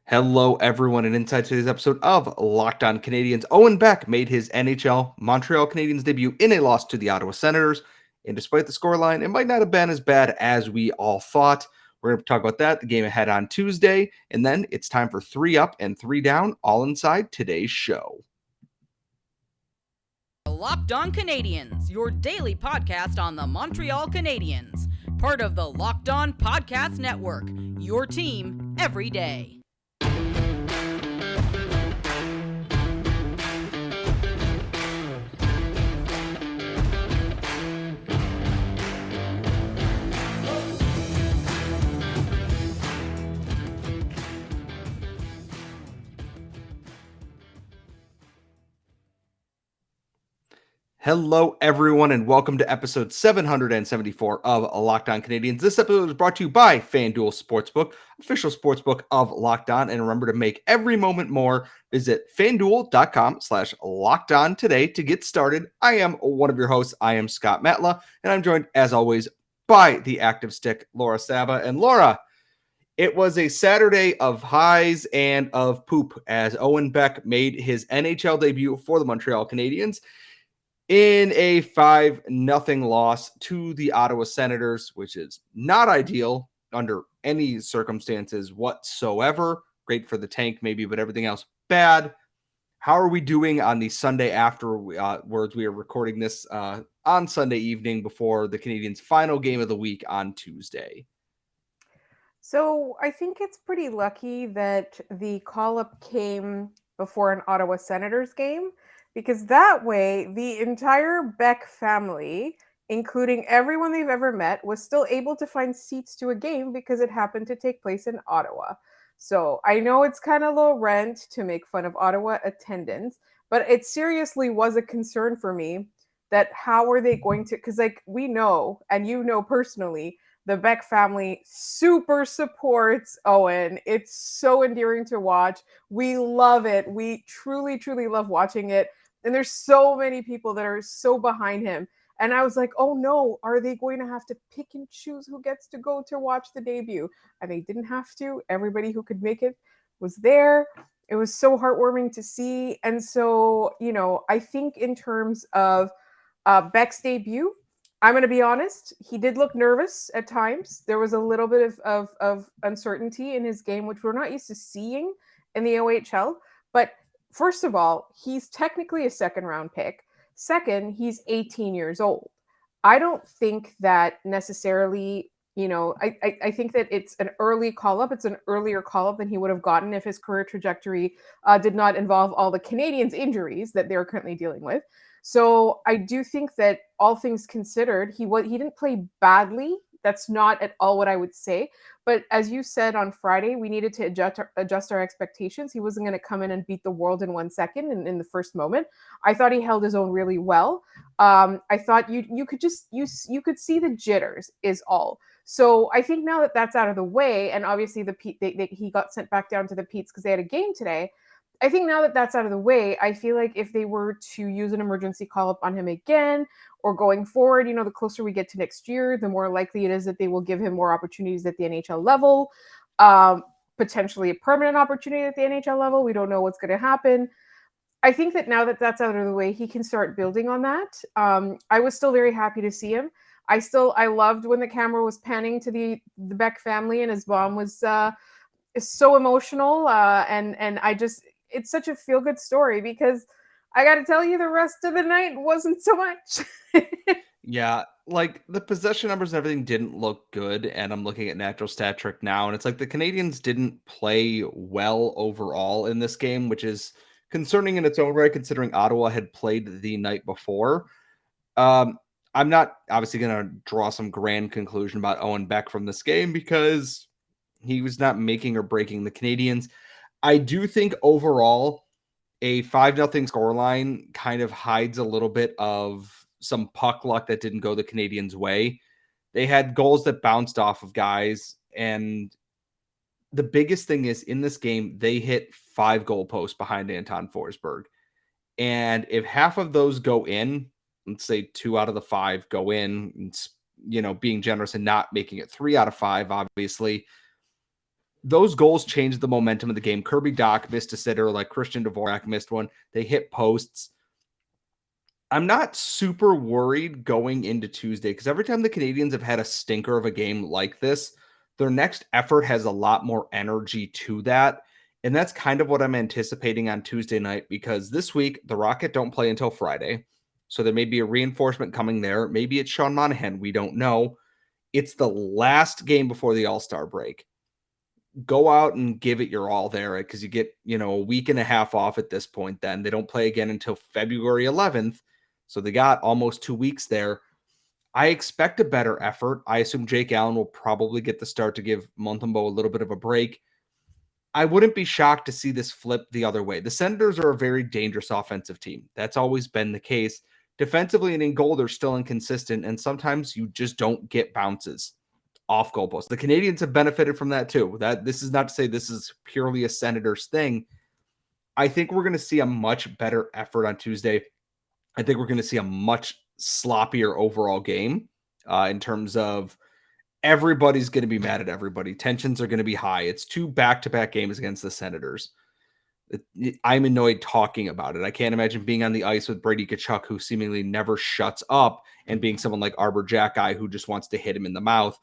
Hello, everyone, and inside today's episode of Locked On Canadiens. Owen Beck made his NHL Montreal Canadiens debut in a loss to the Ottawa Senators. And despite the scoreline, it might not have been as bad as we all thought. We're going to talk about that, the game ahead on Tuesday, and then it's time for 3 up and 3 down, all inside today's show. Locked On Canadiens, your daily podcast on the Montreal Canadiens. Part of the Locked On Podcast Network, your team every day. Hello, everyone, and welcome to episode 774 of Locked On Canadiens. This episode is brought to you by FanDuel Sportsbook, official sportsbook of Locked On. And remember to make every moment more. Visit FanDuel.com/LockedOn today to get started. I am one of your hosts. I am Scott Matla, and I'm joined, as always, by the active stick, Laura Saba. And Laura, it was a Saturday of highs and of poop as Owen Beck made his NHL debut for the Montreal Canadiens in a 5-0 loss to the Ottawa Senators, which is not ideal under any circumstances whatsoever. Great for the tank, maybe, but everything else bad. How are we doing on the Sunday afterwards? We are recording this on Sunday evening before the Canadiens' final game of the week on Tuesday. So I think it's pretty lucky that the call-up came before an Ottawa Senators game, because that way the entire Beck family, including everyone they've ever met, was still able to find seats to a game because it happened to take place in Ottawa. So I know it's kind of low rent to make fun of Ottawa attendance, but it seriously was a concern for me that how are they going to, because we know, and you know personally, the Beck family super supports Owen. It's so endearing to watch. We love it. We truly, truly love watching it. And there's so many people that are so behind him. And I was like, oh no, are they going to have to pick and choose who gets to go to watch the debut? And they didn't have to. Everybody who could make it was there. It was so heartwarming to see. And so, I think in terms of Beck's debut, I'm going to be honest, he did look nervous at times. There was a little bit of uncertainty in his game, which we're not used to seeing in the OHL. But first of all, he's technically a second-round pick. Second, he's 18 years old. I don't think that necessarily, I think that it's an early call-up. It's an earlier call-up than he would have gotten if his career trajectory did not involve all the Canadiens' injuries that they're currently dealing with. So I do think that all things considered, he didn't play badly. That's not at all what I would say. But as you said on Friday, we needed to adjust our expectations. He wasn't going to come in and beat the world in 1 second in the first moment. I thought he held his own really well. I thought you could see the jitters is all. So I think now that that's out of the way, and obviously he got sent back down to the Petes because they had a game today. I think now that that's out of the way, I feel like if they were to use an emergency call-up on him again or going forward, the closer we get to next year, the more likely it is that they will give him more opportunities at the NHL level, potentially a permanent opportunity at the NHL level. We don't know what's going to happen. I think that now that that's out of the way, he can start building on that. I was still very happy to see him. I loved when the camera was panning to the Beck family and his mom was so emotional. And it's such a feel-good story because I got to tell you, the rest of the night wasn't so much. Yeah, like the possession numbers and everything didn't look good. And I'm looking at Natural Stat Trick now, and it's like the Canadiens didn't play well overall in this game, which is concerning in its own right, considering Ottawa had played the night before. I'm not obviously going to draw some grand conclusion about Owen Beck from this game because he was not making or breaking the Canadiens. I do think overall a 5-0 scoreline kind of hides a little bit of some puck luck that didn't go the Canadiens' way. They had goals that bounced off of guys, and the biggest thing is in this game, they hit 5 goalposts behind Anton Forsberg. And if half of those go in, let's say 2 out of the 5 go in, being generous and not making it 3 out of 5, obviously, those goals changed the momentum of the game. Kirby Dach missed a sitter, like Christian Dvorak missed one. They hit posts. I'm not super worried going into Tuesday because every time the Canadiens have had a stinker of a game like this, their next effort has a lot more energy to that. And that's kind of what I'm anticipating on Tuesday night because this week the Rocket don't play until Friday. So there may be a reinforcement coming there. Maybe it's Sean Monahan. We don't know. It's the last game before the All-Star break. Go out and give it your all there because you get, a week and a half off at this point. Then they don't play again until February 11th. So they got almost 2 weeks there. I expect a better effort. I assume Jake Allen will probably get the start to give Montembeault a little bit of a break. I wouldn't be shocked to see this flip the other way. The Senators are a very dangerous offensive team. That's always been the case. Defensively and in goal, they're still inconsistent, and sometimes you just don't get bounces off goal posts. The Canadiens have benefited from that too. This is not to say this is purely a Senators thing. I think we're going to see a much better effort on Tuesday. I think we're going to see a much sloppier overall game in terms of everybody's going to be mad at everybody. Tensions are going to be high. It's 2 back-to-back games against the Senators. I'm annoyed talking about it. I can't imagine being on the ice with Brady Tkachuk, who seemingly never shuts up, and being someone like Arbor Jackeye, who just wants to hit him in the mouth.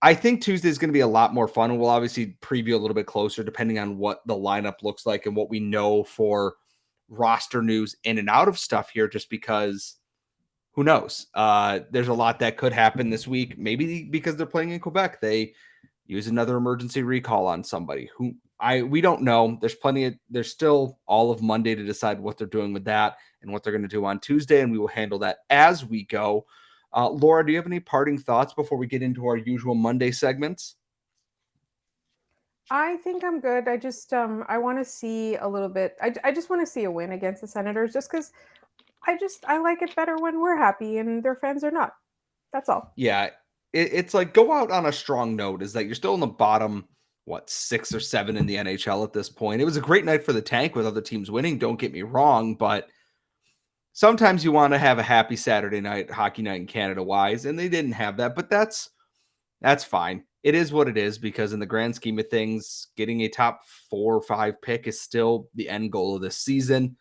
I think Tuesday is going to be a lot more fun, and we'll obviously preview a little bit closer depending on what the lineup looks like and what we know for roster news in and out of stuff here, just because who knows? There's a lot that could happen this week. Maybe because they're playing in Quebec, they use another emergency recall on somebody we don't know. There's still all of Monday to decide what they're doing with that and what they're going to do on Tuesday, and we will handle that as we go. Laura, do you have any parting thoughts before we get into our usual Monday segments? I think I'm good. I just I want to see a little bit. I just want to see a win against the Senators, just because I like it better when we're happy and their fans are not. That's all. Yeah, it's like go out on a strong note. Is that you're still in the bottom, 6 or 7 in the NHL at this point? It was a great night for the Tank with other teams winning. Don't get me wrong, but sometimes you want to have a happy Saturday night, hockey night in Canada-wise, and they didn't have that. But that's fine. It is what it is because in the grand scheme of things, getting a top 4 or 5 pick is still the end goal of this season.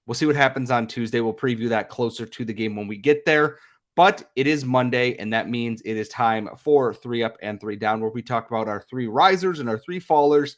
We'll see what happens on Tuesday. We'll preview that closer to the game when we get there. But it is Monday, and that means it is time for 3 Up and 3 Down, where we talk about our 3 risers and our 3 fallers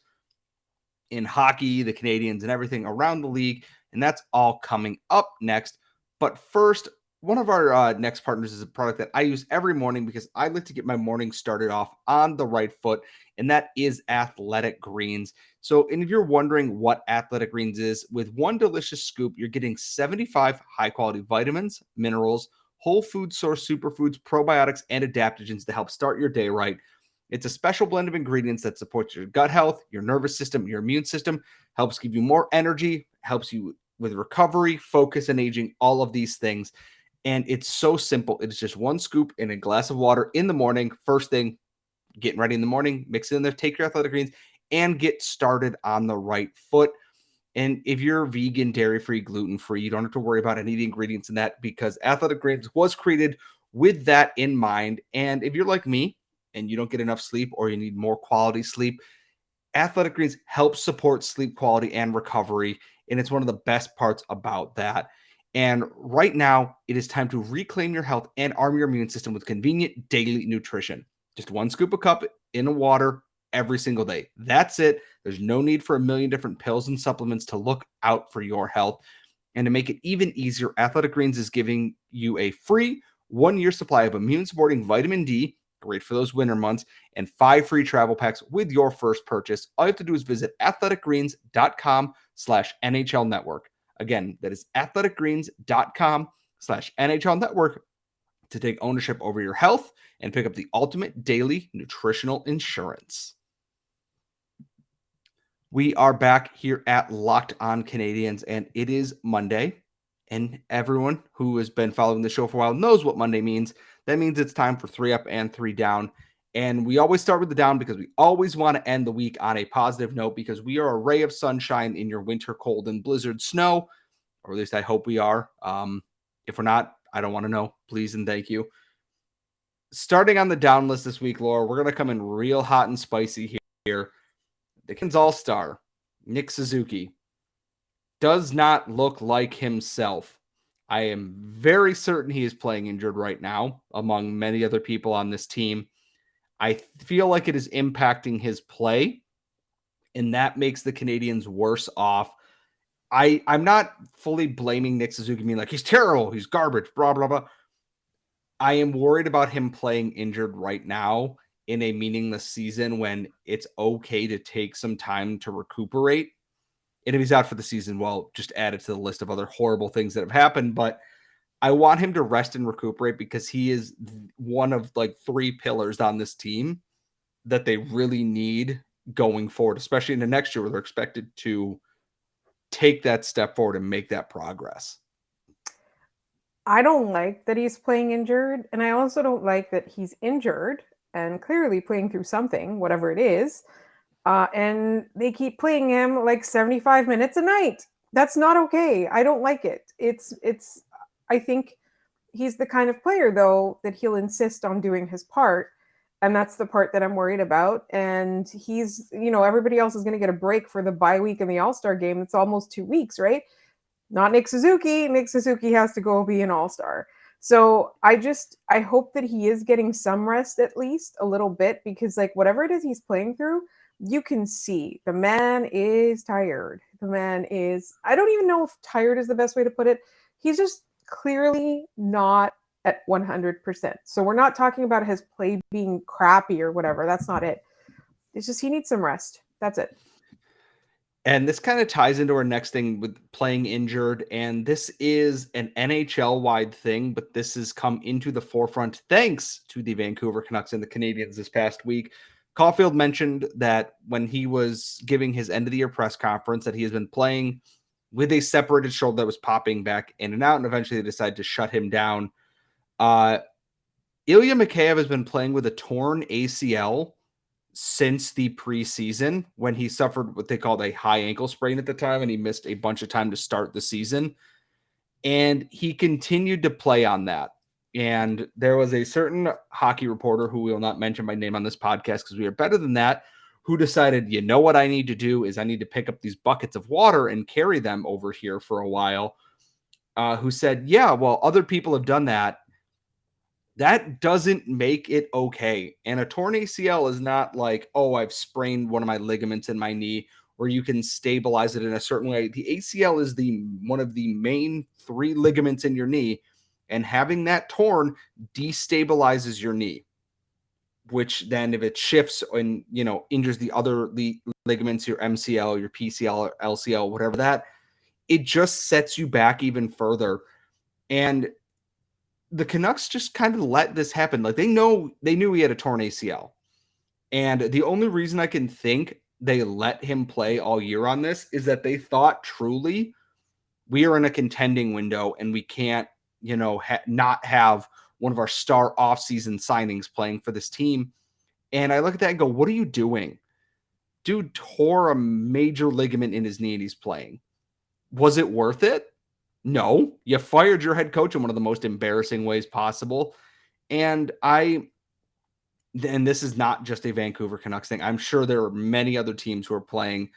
in hockey, the Canadiens, and everything around the league. And that's all coming up next. But first, one of our next partners is a product that I use every morning because I like to get my morning started off on the right foot, and that is Athletic Greens. So, and if you're wondering what Athletic Greens is, with one delicious scoop, you're getting 75 high-quality vitamins, minerals, whole food source superfoods, probiotics, and adaptogens to help start your day right. It's a special blend of ingredients that supports your gut health, your nervous system, your immune system, helps give you more energy, helps you with recovery, focus, and aging, all of these things. And it's so simple. It's just 1 scoop in a glass of water in the morning. First thing, getting ready in the morning, mix it in there, take your Athletic Greens, and get started on the right foot. And if you're vegan, dairy-free, gluten-free, you don't have to worry about any of the ingredients in that because Athletic Greens was created with that in mind. And if you're like me and you don't get enough sleep or you need more quality sleep, Athletic Greens helps support sleep quality and recovery. And it's one of the best parts about that. And right now, it is time to reclaim your health and arm your immune system with convenient daily nutrition. Just 1 scoop of cup in water every single day. That's it. There's no need for a million different pills and supplements to look out for your health. And to make it even easier, Athletic Greens is giving you a free 1-year supply of immune-supporting vitamin D, great for those winter months, and 5 free travel packs with your first purchase. All you have to do is visit athleticgreens.com/NHL Network. Again, that is athleticgreens.com/NHL Network to take ownership over your health and pick up the ultimate daily nutritional insurance. We are back here at Locked On Canadiens, and it is Monday. And everyone who has been following the show for a while knows what Monday means. That means it's time for 3 Up and 3 Down. And we always start with the down because we always want to end the week on a positive note because we are a ray of sunshine in your winter cold and blizzard snow, or at least I hope we are. If we're not, I don't want to know. Please and thank you. Starting on the down list this week, Laura, we're going to come in real hot and spicy here. here. The Canadiens All-Star, Nick Suzuki, does not look like himself. I am very certain he is playing injured right now, among many other people on this team. I feel like it is impacting his play, and that makes the Canadiens worse off. I'm not fully blaming Nick Suzuki, being like, he's terrible, he's garbage, blah, blah, blah. I am worried about him playing injured right now in a meaningless season when it's okay to take some time to recuperate. And if he's out for the season, well, just add it to the list of other horrible things that have happened. But I want him to rest and recuperate because he is one of like 3 pillars on this team that they really need going forward, especially in the next year where they're expected to take that step forward and make that progress. I don't like that he's playing injured, and I also don't like that he's injured and clearly playing through something, whatever it is. And they keep playing him like 75 minutes a night. That's not okay. I don't like it. I think he's the kind of player, though, that he'll insist on doing his part. And that's the part that I'm worried about. And he's, everybody else is going to get a break for the bye week and the All-Star game. It's almost 2 weeks, right? Not Nick Suzuki. Nick Suzuki has to go be an All-Star. So I hope that he is getting some rest, at least a little bit, because like whatever it is he's playing through, you can see the man is tired. The man is, I don't even know if tired is the best way to put it. He's just clearly not at 100%. So we're not talking about his play being crappy or whatever. That's not it. It's just he needs some rest. That's it. And this kind of ties into our next thing with playing injured. And this is an NHL-wide thing, but this has come into the forefront thanks to the Vancouver Canucks and the Canadiens this past week. Caufield mentioned that when he was giving his end-of-the-year press conference that he has been playing with a separated shoulder that was popping back in and out, and eventually they decided to shut him down. Ilya Mikheyev has been playing with a torn ACL since the preseason when he suffered what they called a high ankle sprain at the time, and he missed a bunch of time to start the season. And he continued to play on that. And there was a certain hockey reporter who we will not mention by name on this podcast because we are better than that, who decided, you know what I need to do is I need to pick up these buckets of water and carry them over here for a while, who said, yeah, well, other people have done that. That doesn't make it okay. And a torn ACL is not like, oh, I've sprained one of my ligaments in my knee where you can stabilize it in a certain way. The ACL is one of the main 3 ligaments in your knee, and having that torn destabilizes your knee, which then if it shifts and, injures the other ligaments, your MCL, your PCL, or LCL, whatever that, it just sets you back even further. And the Canucks just kind of let this happen. Like they knew he had a torn ACL. And the only reason I can think they let him play all year on this is that they thought truly we are in a contending window and we can't, not have one of our star offseason signings playing for this team. And I look at that and go, what are you doing? Dude tore a major ligament in his knee and he's playing. Was it worth it? No, you fired your head coach in one of the most embarrassing ways possible. And this is not just a Vancouver Canucks thing. I'm sure there are many other teams who are playing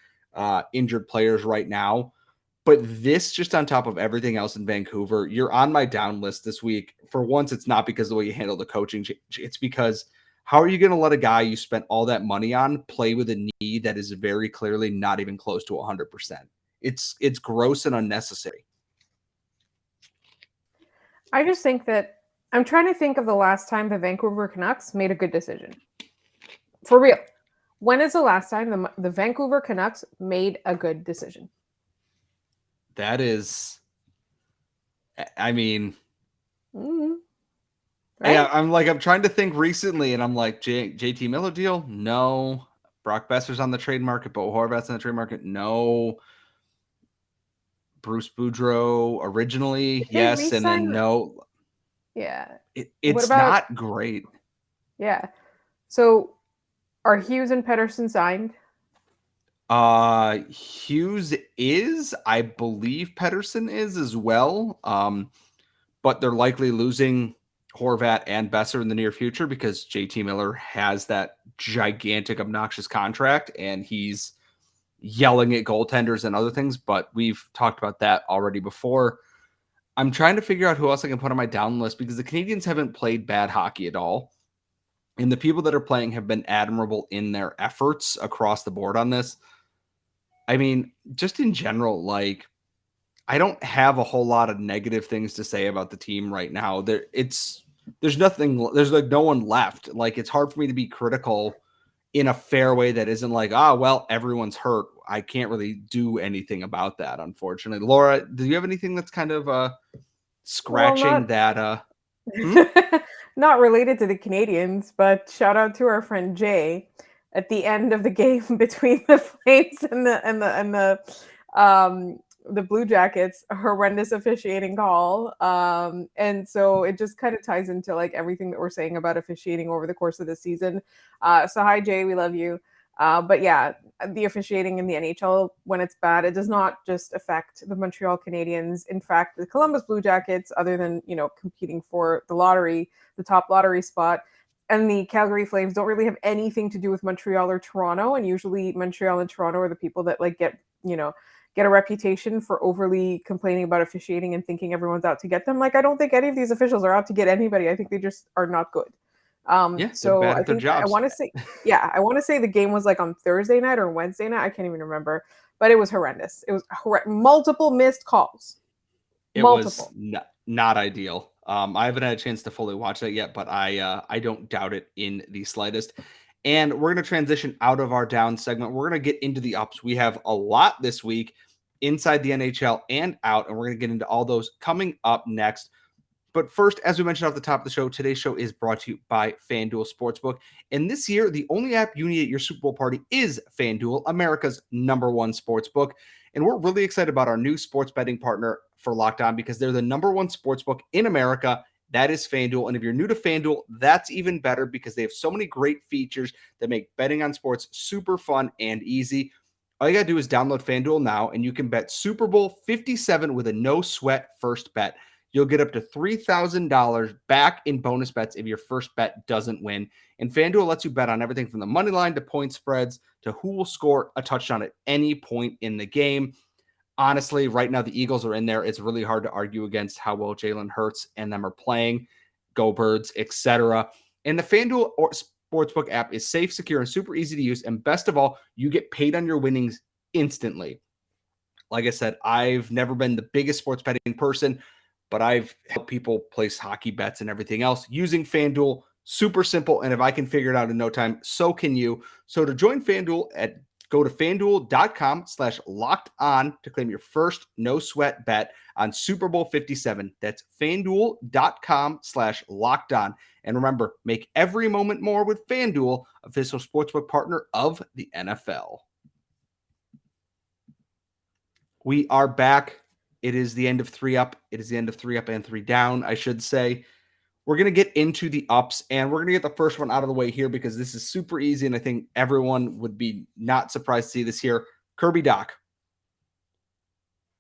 injured players right now. But this, just on top of everything else in Vancouver, you're on my down list this week. For once, it's not because of the way you handle the coaching. It's because how are you going to let a guy you spent all that money on play with a knee that is very clearly not even close to 100%? It's gross and unnecessary. I just think that I'm trying to think of the last time the Vancouver Canucks made a good decision. For real. When is the last time the Vancouver Canucks made a good decision? That is, I mean, right? Yeah, I'm trying to think recently, and I'm like, JT Miller deal? No. Brock Besser's on the trade market, Bo Horvat's on the trade market? No. Bruce Boudreau originally, yes, and then no. Yeah. It's not great. Yeah. So are Hughes and Pettersson signed? Hughes is, I believe Pettersson is as well. But they're likely losing Horvat and Besser in the near future because JT Miller has that gigantic, obnoxious contract and he's yelling at goaltenders and other things, but we've talked about that already before. I'm trying to figure out who else I can put on my down list because the Canadiens haven't played bad hockey at all. And the people that are playing have been admirable in their efforts across the board on this. I mean, just in general, like, I don't have a whole lot of negative things to say about the team right now. There's nothing, there's like no one left. Like, it's hard for me to be critical in a fair way that isn't like, well, everyone's hurt. I can't really do anything about that, unfortunately. Laura, do you have anything that's kind of scratching that? Not related to the Canadiens, but shout out to our friend Jay at the end of the game between the Flames and the Blue Jackets, horrendous officiating call. And so it just kind of ties into like everything that we're saying about officiating over the course of the season. So hi Jay, we love you. But yeah, the officiating in the NHL, when it's bad, it does not just affect the Montreal Canadiens. In fact, the Columbus Blue Jackets, other than, competing for the lottery, the top lottery spot, and the Calgary Flames don't really have anything to do with Montreal or Toronto. And usually Montreal and Toronto are the people that like get a reputation for overly complaining about officiating and thinking everyone's out to get them. Like, I don't think any of these officials are out to get anybody. I think they just are not good. So I think I want to say the game was like on Thursday night or Wednesday night. I can't even remember, but it was horrendous. It was multiple missed calls. It was not ideal. I haven't had a chance to fully watch that yet, but I don't doubt it in the slightest. And we're going to transition out of our down segment. We're going to get into the ups. We have a lot this week inside the NHL and out, and we're going to get into all those coming up next. But first, as we mentioned off the top of the show, today's show is brought to you by FanDuel Sportsbook. And this year, the only app you need at your Super Bowl party is FanDuel, America's #1 sportsbook. And we're really excited about our new sports betting partner for Locked On because they're the #1 sportsbook in America. That is FanDuel. And if you're new to FanDuel, that's even better because they have so many great features that make betting on sports super fun and easy. All you got to do is download FanDuel now, and you can bet Super Bowl 57 with a no-sweat first bet. You'll get up to $3,000 back in bonus bets if your first bet doesn't win. And FanDuel lets you bet on everything from the money line to point spreads to who will score a touchdown at any point in the game. Honestly, right now the Eagles are in there. It's really hard to argue against how well Jalen Hurts and them are playing. Go Birds, etc. And the FanDuel Sportsbook app is safe, secure, and super easy to use. And best of all, you get paid on your winnings instantly. Like I said, I've never been the biggest sports betting person, but I've helped people place hockey bets and everything else using FanDuel. Super simple. And if I can figure it out in no time, so can you. So to join FanDuel, go to FanDuel.com/locked-on to claim your first no sweat bet on Super Bowl 57. That's FanDuel.com/locked-on. And remember, make every moment more with FanDuel, official sportsbook partner of the NFL. We are back. It is the end of 3 Up. It is the end of 3 Up and 3 Down, I should say. We're going to get into the ups, and we're going to get the first one out of the way here because this is super easy, and I think everyone would be not surprised to see this here. Kirby Dach.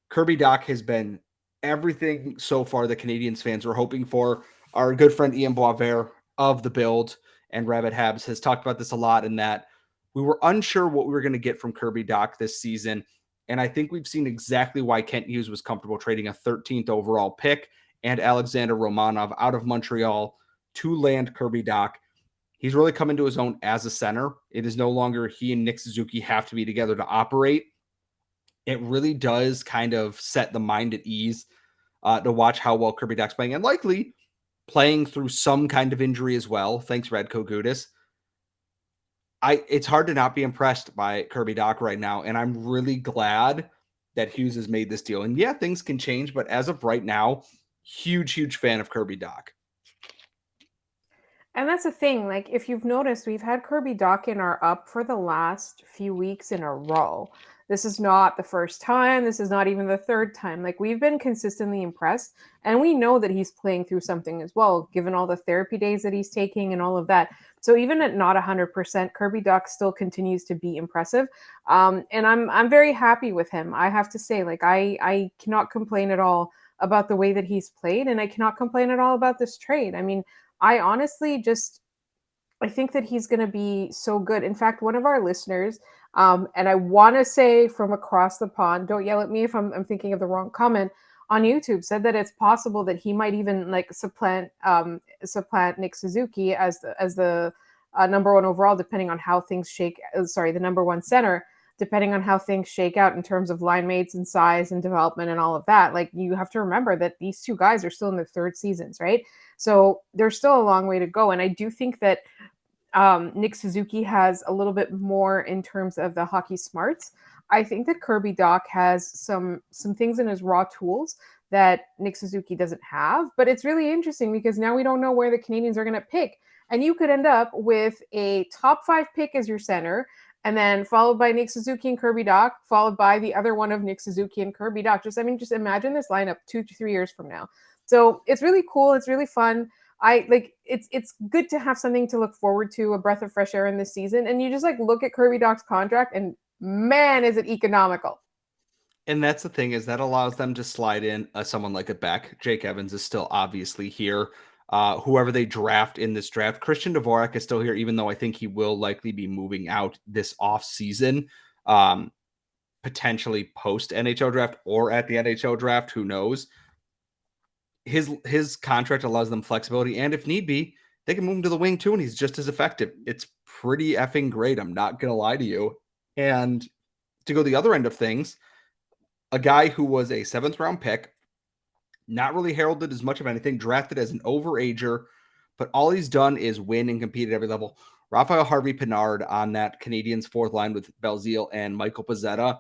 Kirby Dach has been everything so far the Canadiens fans were hoping for. Our good friend Ian Boisvert of The Build and Rabbit Habs has talked about this a lot in that we were unsure what we were going to get from Kirby Dach this season. And I think we've seen exactly why Kent Hughes was comfortable trading a 13th overall pick and Alexander Romanov out of Montreal to land Kirby Dach. He's really come into his own as a center. It is no longer he and Nick Suzuki have to be together to operate. It really does kind of set the mind at ease to watch how well Kirby Dach's playing and likely playing through some kind of injury as well. Thanks, Radko Gudas. It's hard to not be impressed by Kirby Dach right now, and I'm really glad that Hughes has made this deal. And yeah, things can change, but as of right now, huge fan of Kirby Dach. And that's the thing. Like, if you've noticed, we've had Kirby Dach in our up for the last few weeks in a row. This is not the first time. This is not even the third time. Like, we've been consistently impressed, and we know that he's playing through something as well, given all the therapy days that he's taking and all of that. So even at not 100%, Kirby Dach still continues to be impressive. And I'm very happy with him. I have to say, like, I cannot complain at all about the way that he's played, and I cannot complain at all about this trade. I mean, I honestly just I think that he's going to be so good. In fact, one of our listeners, and I want to say from across the pond, don't yell at me if I'm thinking of the wrong comment, on YouTube said that it's possible that he might even like supplant Nick Suzuki as the number one overall, depending on how things shake. Sorry, the number one center, depending on how things shake out in terms of line mates and size and development and all of that. Like you have to remember that these two guys are still in their third seasons, right? So there's still a long way to go, and I do think that Nick Suzuki has a little bit more in terms of the hockey smarts. I think that Kirby Dach has some things in his raw tools that Nick Suzuki doesn't have. But it's really interesting because now we don't know where the Canadiens are going to pick. And you could end up with a top 5 pick as your center, and then followed by Nick Suzuki and Kirby Dach, followed by the other one of Nick Suzuki and Kirby Dach. Just imagine this lineup 2 to 3 years from now. So it's really cool. It's really fun. I like it's good to have something to look forward to, a breath of fresh air in this season. And you just like look at Kirby Dach's contract, and man, is it economical. And that's the thing, is that allows them to slide in someone like a Beck. Jake Evans is still obviously here. Whoever they draft in this draft, Christian Dvorak is still here, even though I think he will likely be moving out this off season, potentially post NHL draft or at the NHL draft. Who knows? His contract allows them flexibility, and if need be, they can move him to the wing too, and he's just as effective. It's pretty effing great. I'm not gonna lie to you. And to go the other end of things, a guy who was a 7th round pick, not really heralded as much of anything, drafted as an overager, but all he's done is win and compete at every level. Rafaël Harvey-Pinard on that Canadiens 4th line with Belzile and Michael Pezzetta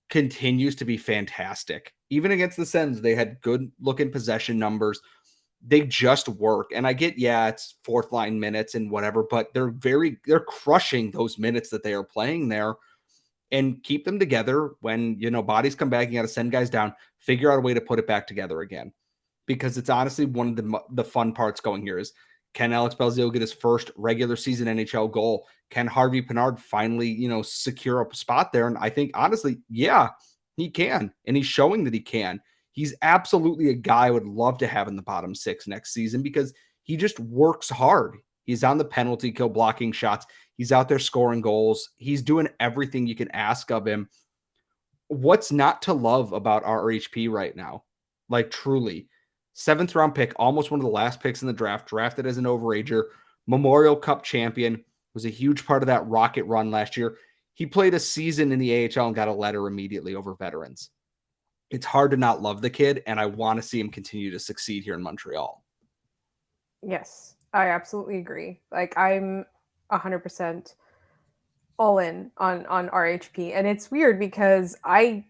continues to be fantastic. Even against the Sens, they had good looking possession numbers. They just work. And I get, yeah, it's 4th line minutes and whatever, but they're crushing those minutes that they are playing there. And keep them together when, bodies come back, you got to send guys down, figure out a way to put it back together again. Because it's honestly one of the fun parts going here is, can Alex Belzile get his first regular season NHL goal? Can Harvey-Pinard finally, secure a spot there? And I think, honestly, yeah, he can. And he's showing that he can. He's absolutely a guy I would love to have in the bottom 6 next season because he just works hard. He's on the penalty kill, blocking shots. He's out there scoring goals. He's doing everything you can ask of him. What's not to love about our RHP right now? Like, truly. 7th round pick, almost one of the last picks in the draft, drafted as an overager, Memorial Cup champion, was a huge part of that Rocket run last year. He played a season in the AHL and got a letter immediately over veterans. It's hard to not love the kid, and I want to see him continue to succeed here in Montreal. Yes, I absolutely agree. Like I'm 100% all in on RHP, and it's weird because I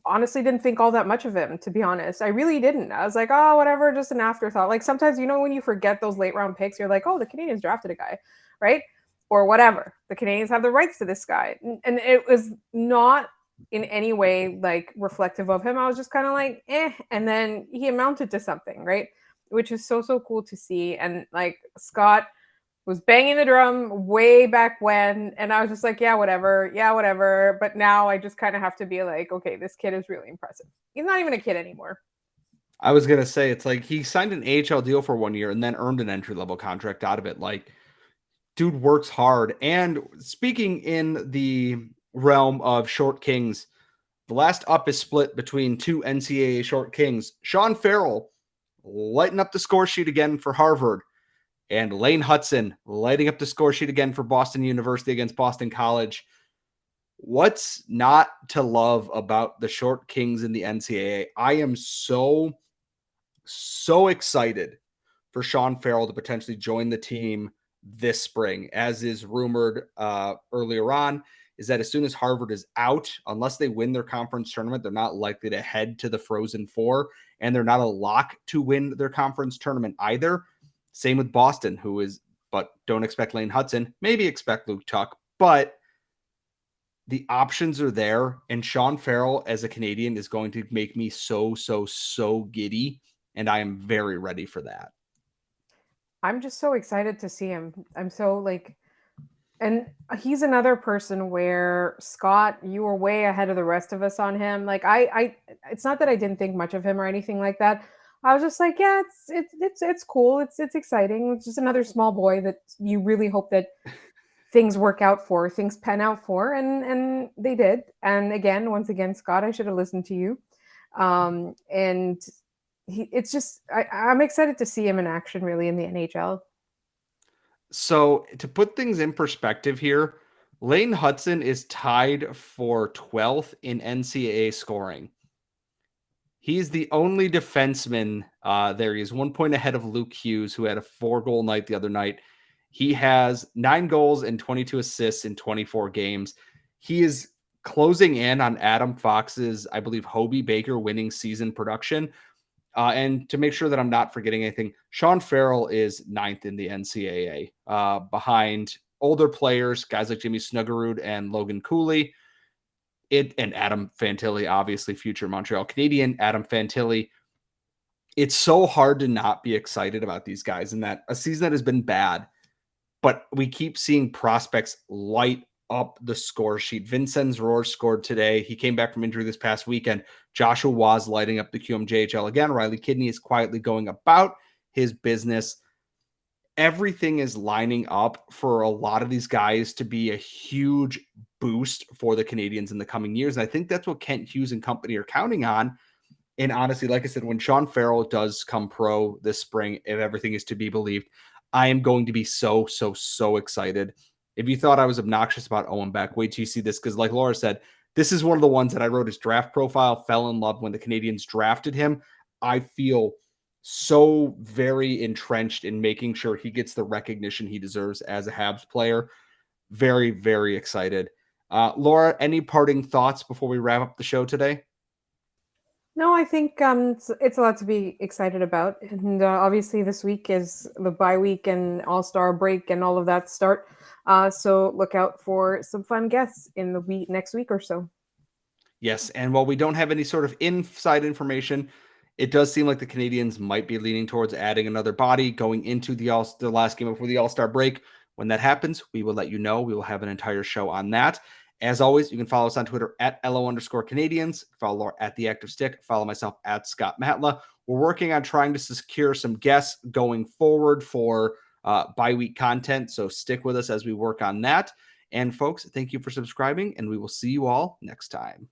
honestly didn't think all that much of him, to be honest. I really didn't. I was like, oh, whatever, just an afterthought. Like sometimes, when you forget those late round picks, you're like, oh, the Canadiens drafted a guy, right? Or whatever. The Canadiens have the rights to this guy. And it was not in any way like reflective of him. I was just kind of like, and then he amounted to something, right? Which is so cool to see. And like Scott was banging the drum way back when, and I was just like, yeah, whatever. But now I just kind of have to be like, okay, this kid is really impressive. He's not even a kid anymore. I was going to say, it's like he signed an AHL deal for 1 year and then earned an entry-level contract out of it. Like, dude works hard. And speaking in the realm of short kings, the last up is split between 2 NCAA short kings. Sean Farrell lighting up the score sheet again for Harvard, and Lane Hutson lighting up the score sheet again for Boston University against Boston College. What's not to love about the short kings in the NCAA? I am so excited for Sean Farrell to potentially join the team this spring, as is rumored earlier on, is that as soon as Harvard is out, unless they win their conference tournament, they're not likely to head to the Frozen Four, and they're not a lock to win their conference tournament either. Same with Boston, but don't expect Lane Hutson, maybe expect Luke Tuck, but the options are there, and Sean Farrell as a Canadian is going to make me so giddy, and I am very ready for that. I'm just so excited to see him. I'm so And he's another person where, Scott, you were way ahead of the rest of us on him. Like it's not that I didn't think much of him or anything like that. I was just like, yeah, it's cool. It's exciting. It's just another small boy that you really hope that things work out for, things pan out for, and they did. And again, once again, Scott, I should have listened to you. And it's just I'm excited to see him in action, really, in the NHL. So to put things in perspective here, Lane Hutson is tied for 12th in NCAA scoring. He's the only defenseman there. He's 1 point ahead of Luke Hughes, who had a 4-goal night the other night. He has 9 goals and 22 assists in 24 games. He is closing in on Adam Fox's, I believe, Hobie Baker winning season production. And to make sure that I'm not forgetting anything, Sean Farrell is 9th in the NCAA, behind older players, guys like Jimmy Snuggerud and Logan Cooley. And Adam Fantilli, obviously future Montreal Canadian Adam Fantilli. It's so hard to not be excited about these guys, and that a season that has been bad, but we keep seeing prospects light up the score sheet. Vincenz Rohr scored today. He came back from injury this past weekend. Joshua Waz lighting up the QMJHL again. Riley Kidney is quietly going about his business. Everything is lining up for a lot of these guys to be a huge boost for the Canadiens in the coming years. And I think that's what Kent Hughes and company are counting on. And honestly, like I said, when Sean Farrell does come pro this spring, if everything is to be believed, I am going to be so excited. If you thought I was obnoxious about Owen Beck, wait till you see this, because like Laura said, this is one of the ones that I wrote his draft profile, fell in love when the Canadiens drafted him. I feel so very entrenched in making sure he gets the recognition he deserves as a Habs player. Very excited. Laura, any parting thoughts before we wrap up the show today? No, I think it's a lot to be excited about, and obviously this week is the bye week and All-Star break and all of that start. So look out for some fun guests in the next week or so. Yes, and while we don't have any sort of inside information, it does seem like the Canadiens might be leaning towards adding another body going into the last game before the All-Star break. When that happens, we will let you know. We will have an entire show on that. As always, you can follow us on Twitter at @LO_Canadiens. Follow Laura at The Active Stick. Follow myself at Scott Matla. We're working on trying to secure some guests going forward for bi-week content, so stick with us as we work on that. And folks, thank you for subscribing, and we will see you all next time.